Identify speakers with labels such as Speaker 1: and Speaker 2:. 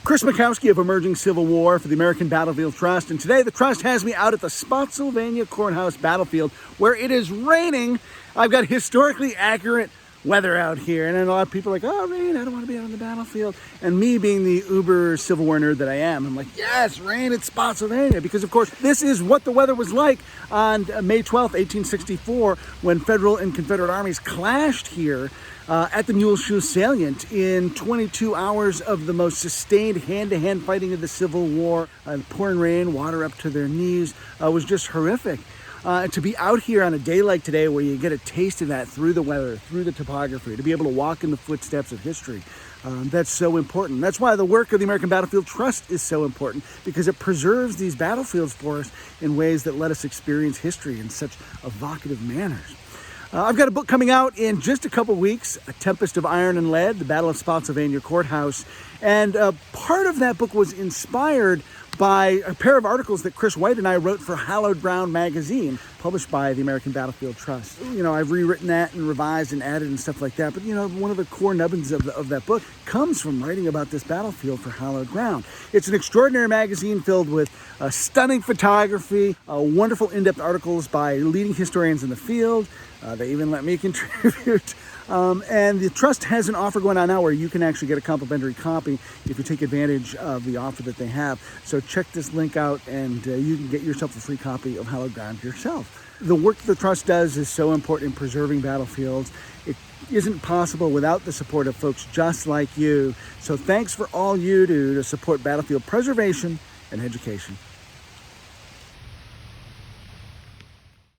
Speaker 1: Chris Mikowski of Emerging Civil War for the American Battlefield Trust, and today the Trust has me out at the Spotsylvania Courthouse Battlefield where it is raining. I've got historically accurate weather out here, and then a lot of people are like, oh, rain, I don't want to be out on the battlefield. And me being the uber Civil War nerd that I am, I'm like, yes, rain at Spotsylvania, because of course this is what the weather was like on May 12th, 1864, when Federal and Confederate armies clashed here at the Muleshoe Salient in 22 hours of the most sustained hand-to-hand fighting of the Civil War. Pouring rain, water up to their knees, was just horrific. To be out here on a day like today where you get a taste of that through the weather, through the topography, to be able to walk in the footsteps of history, that's so important. That's why the work of the American Battlefield Trust is so important, because it preserves these battlefields for us in ways that let us experience history in such evocative manners. I've got a book coming out in just a couple weeks, A Tempest of Iron and Lead, The Battle of Spotsylvania Courthouse. And part of that book was inspired by a pair of articles that Chris White and I wrote for Hallowed magazine, published by the American Battlefield Trust. You know, I've rewritten that and revised and added and stuff like that. But, you know, one of the core nubbins of that book comes from writing about this battlefield for Hallowed Ground. It's an extraordinary magazine filled with stunning photography, wonderful in-depth articles by leading historians in the field. They even let me contribute. And the Trust has an offer going on now where you can actually get a complimentary copy if you take advantage of the offer that they have. So check this link out and you can get yourself a free copy of Hallowed Ground yourself. The work the Trust does is so important in preserving battlefields. It isn't possible without the support of folks just like you. So thanks for all you do to support battlefield preservation and education.